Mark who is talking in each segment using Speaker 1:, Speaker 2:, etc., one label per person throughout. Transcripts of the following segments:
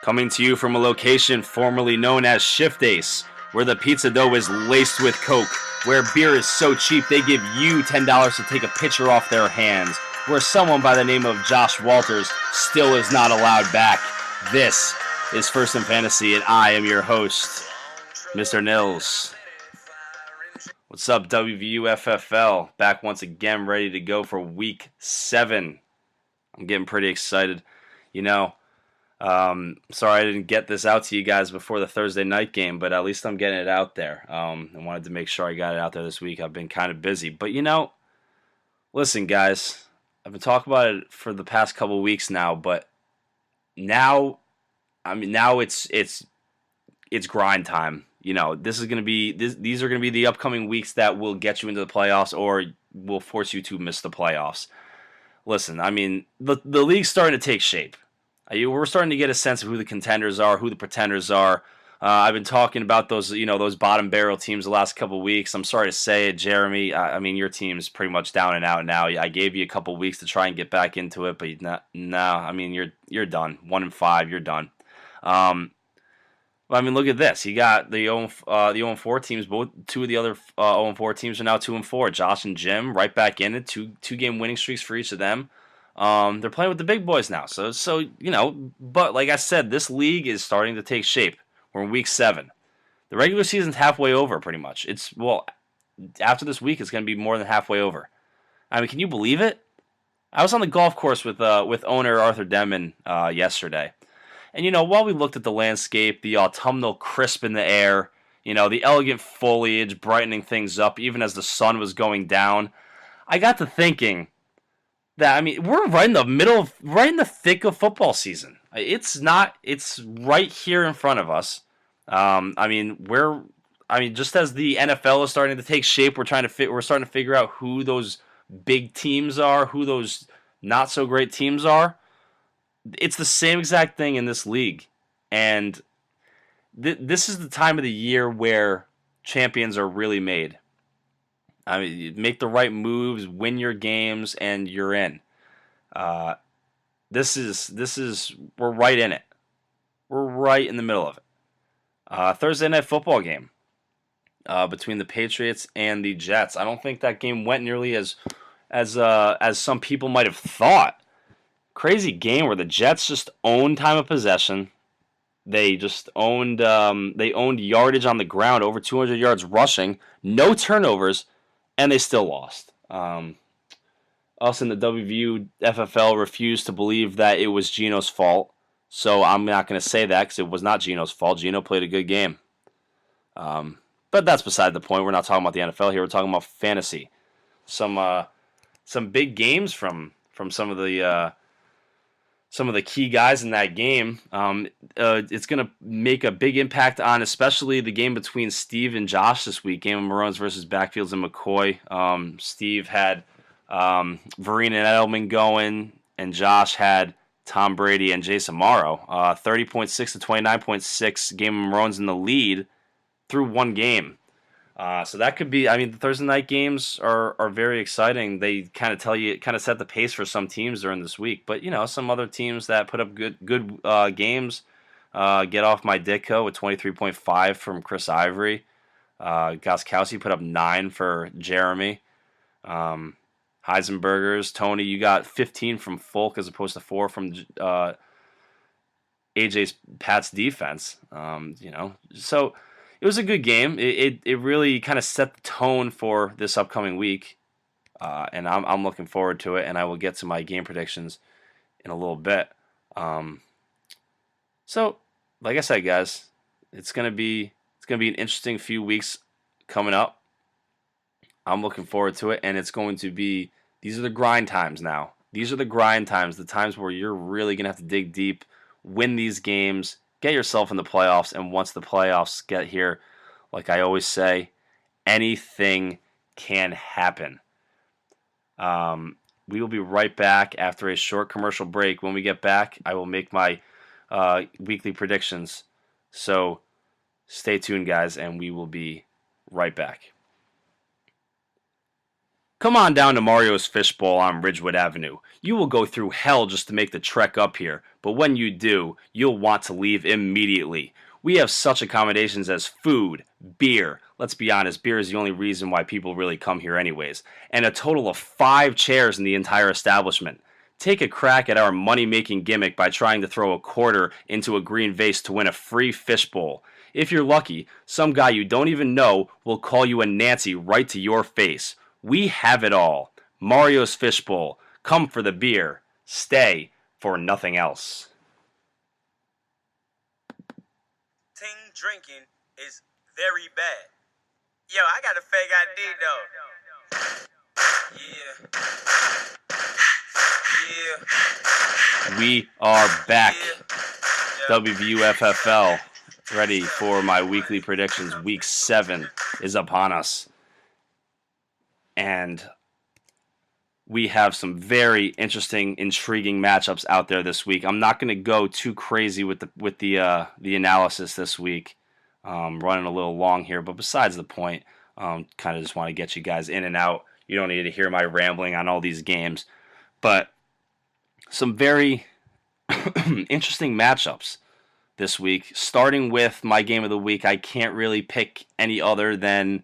Speaker 1: Coming to you from a location formerly known as Shift Ace, where the pizza dough is laced with Coke, where beer is so cheap they give you $10 to take a pitcher off their hands, where someone by the name of Josh Walters still is not allowed back. This is First in Fantasy, and I am your host, Mr. Nils. What's up, WVUFFL? Back once again, ready to go for Week 7. I'm getting pretty excited. Sorry I didn't get this out to you guys before the Thursday night game, but at least I'm getting it out there. I wanted to make sure I got it out there this week. I've been kind of busy. But listen, guys, I've been talking about it for the past couple of weeks now, but now it's grind time. This is going to be these are going to be the upcoming weeks that will get you into the playoffs or will force you to miss the playoffs. Listen, the league's starting to take shape. We're starting to get a sense of who the contenders are, who the pretenders are. I've been talking about those bottom barrel teams the last couple of weeks. I'm sorry to say it, Jeremy. Your team's pretty much down and out now. I gave you a couple of weeks to try and get back into it, but you're done. 1-5, you're done. Look at this. You got the 0-4 teams. Both two of the other 0-4 teams are now 2-4. Josh and Jim right back in it. Two-game winning streaks for each of them. They're playing with the big boys now. But like I said, this league is starting to take shape. We're in week 7. The regular season's halfway over, pretty much. After this week, it's going to be more than halfway over. Can you believe it? I was on the golf course with owner Arthur Denman yesterday. And, while we looked at the landscape, the autumnal crisp in the air, the elegant foliage brightening things up even as the sun was going down, I got to thinking that, we're right in the thick of football season. It's right here in front of us. Just as the NFL is starting to take shape, we're starting to figure out who those big teams are, who those not so great teams are. It's the same exact thing in this league. And this is the time of the year where champions are really made. You make the right moves, win your games, and you're in. We're right in it. We're right in the middle of it. Thursday night football game between the Patriots and the Jets. I don't think that game went nearly as some people might have thought. Crazy game where the Jets just owned time of possession. They just owned yardage on the ground, over 200 yards rushing, no turnovers, and they still lost. Us in the WVU FFL refused to believe that it was Geno's fault, so I'm not going to say that because it was not Geno's fault. Geno played a good game. But that's beside the point. We're not talking about the NFL here. We're talking about fantasy. Some big games from some of the key guys in that game. It's going to make a big impact on especially the game between Steve and Josh this week, game of Maroons versus Backfields and McCoy. Steve had Vereen and Edelman going, and Josh had Tom Brady and Jason Morrow. 30.6 to 29.6 game of Maroons in the lead through one game. So that could be. The Thursday night games are very exciting. They kind of set the pace for some teams during this week. But some other teams that put up good games. Get off my Ditko with 23.5 from Chris Ivory. Goskowski put up 9 for Jeremy. Heisenbergers, Tony, you got 15 from Folk as opposed to 4 from AJ's Pat's defense. So. It was a good game. It really kind of set the tone for this upcoming week, and I'm looking forward to it. And I will get to my game predictions in a little bit. So, like I said, guys, it's gonna be an interesting few weeks coming up. I'm looking forward to it, and it's going to be. These are the grind times now. These are the grind times, the times where you're really gonna have to dig deep, win these games. Get yourself in the playoffs, and once the playoffs get here, like I always say, anything can happen. We will be right back after a short commercial break. When we get back, I will make my weekly predictions. So stay tuned, guys, and we will be right back. Come on down to Mario's Fishbowl on Ridgewood Avenue. You will go through hell just to make the trek up here, but when you do, you'll want to leave immediately. We have such accommodations as food, beer. Let's be honest, beer is the only reason why people really come here, anyways. And a total of 5 chairs in the entire establishment. Take a crack at our money making gimmick by trying to throw a quarter into a green vase to win a free fishbowl. If you're lucky, some guy you don't even know will call you a Nancy right to your face. We have it all. Mario's Fishbowl. Come for the beer. Stay for nothing else.
Speaker 2: Ting drinking is very bad. Yo, I got a fake ID though. Yeah.
Speaker 1: We are back. WVUFFL. Ready for my weekly predictions. Week 7 is upon us. And we have some very interesting, intriguing matchups out there this week. I'm not going to go too crazy with the analysis this week. Running a little long here, but besides the point, kind of just want to get you guys in and out. You don't need to hear my rambling on all these games, but some very interesting matchups this week. Starting with my game of the week, I can't really pick any other than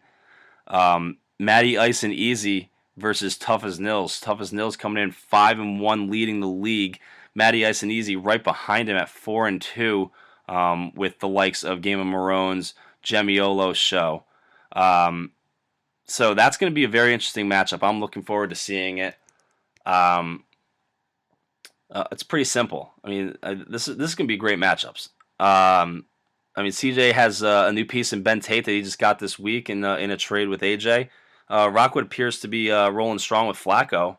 Speaker 1: Matty Ice and Easy versus Tough as Nils. Tough as Nils coming in 5-1, leading the league. Matty Ice and Easy right behind him at 4-2, with the likes of Game of Maroons, Gemiolo Show. So that's going to be a very interesting matchup. I'm looking forward to seeing it. It's pretty simple. I mean, this is going to be great matchups. I mean, CJ has a new piece in Ben Tate that he just got this week in a trade with AJ. Rockwood appears to be rolling strong with Flacco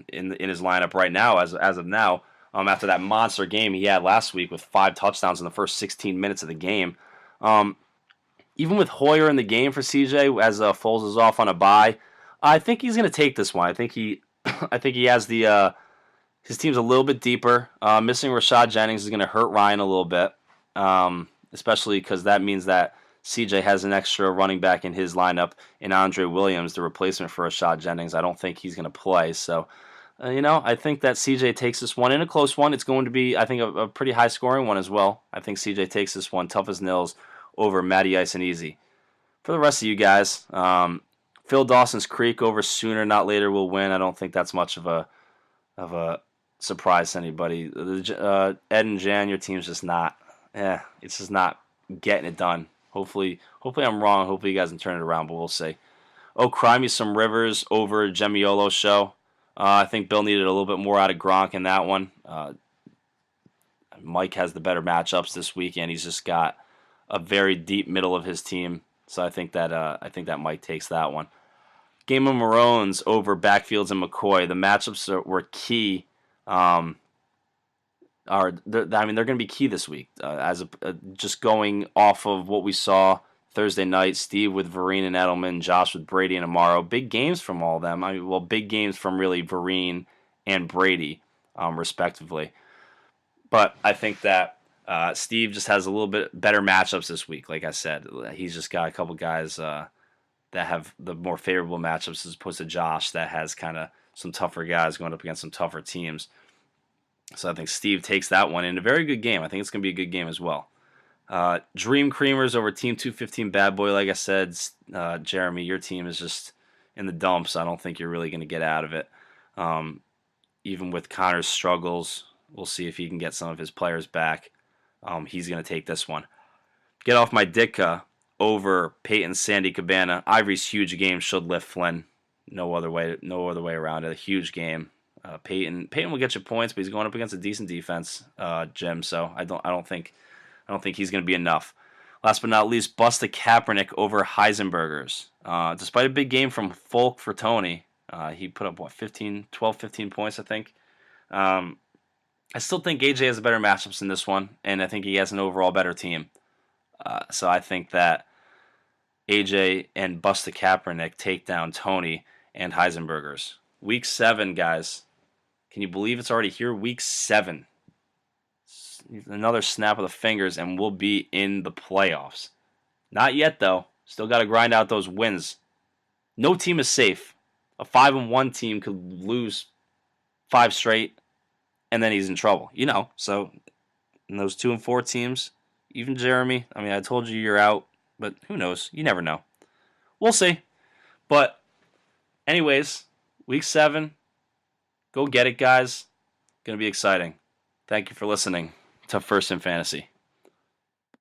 Speaker 1: in his lineup right now, as of now. After that monster game he had last week with 5 touchdowns in the first 16 minutes of the game. Even with Hoyer in the game for CJ, as Foles is off on a bye, I think he's going to take this one. I think he has the his team's a little bit deeper. Missing Rashad Jennings is going to hurt Ryan a little bit, especially because that means that CJ has an extra running back in his lineup in Andre Williams, the replacement for Rashad Jennings. I don't think he's going to play. So, I think that CJ takes this one in a close one. It's going to be, I think, a pretty high-scoring one as well. I think CJ takes this one, Tough as Nils, over Matty Ice and Easy. For the rest of you guys, Phil Dawson's Creek over Sooner Not Later will win. I don't think that's much of a surprise to anybody. Ed and Jan, your team's just not. It's just not getting it done. Hopefully I'm wrong. Hopefully you guys can turn it around, but we'll see. Oh, cry me some Rivers over Gemiolo Show. I think Bill needed a little bit more out of Gronk in that one. Mike has the better matchups this weekend. He's just got a very deep middle of his team, so I think that Mike takes that one. Game of Maroons over Backfields and McCoy. The matchups were key. They're going to be key this week. Just going off of what we saw Thursday night, Steve with Vereen and Edelman, Josh with Brady and Amaro. Big games from all of them. Big games from really Vereen and Brady, respectively. But I think that Steve just has a little bit better matchups this week. Like I said, he's just got a couple guys that have the more favorable matchups as opposed to Josh that has kind of some tougher guys going up against some tougher teams. So I think Steve takes that one in a very good game. I think it's going to be a good game as well. Dream Creamers over Team 215 Bad Boy. Like I said, Jeremy, your team is just in the dumps. I don't think you're really going to get out of it. Even with Connor's struggles, we'll see if he can get some of his players back. He's going to take this one. Get Off My Ditka over Peyton Sandy Cabana. Ivory's huge game should lift Flynn. No other way around it. A huge game. Peyton will get you points, but he's going up against a decent defense, Jim. So I don't think he's going to be enough. Last but not least, Busta Kaepernick over Heisenbergers. Despite a big game from Folk for Tony, he put up 12, 15 points, I think. I still think AJ has a better matchups in this one, and I think he has an overall better team. So I think that AJ and Busta Kaepernick take down Tony and Heisenbergers. Week 7, guys. Can you believe it's already here? Week 7. Another snap of the fingers, and we'll be in the playoffs. Not yet, though. Still got to grind out those wins. No team is safe. A 5-1 team could lose 5 straight, and then he's in trouble. So in those 2-4 teams, even Jeremy. I mean, I told you you're out, but who knows? You never know. We'll see. But anyways, week 7, go get it, guys. Gonna be exciting. Thank you for listening to First in Fantasy.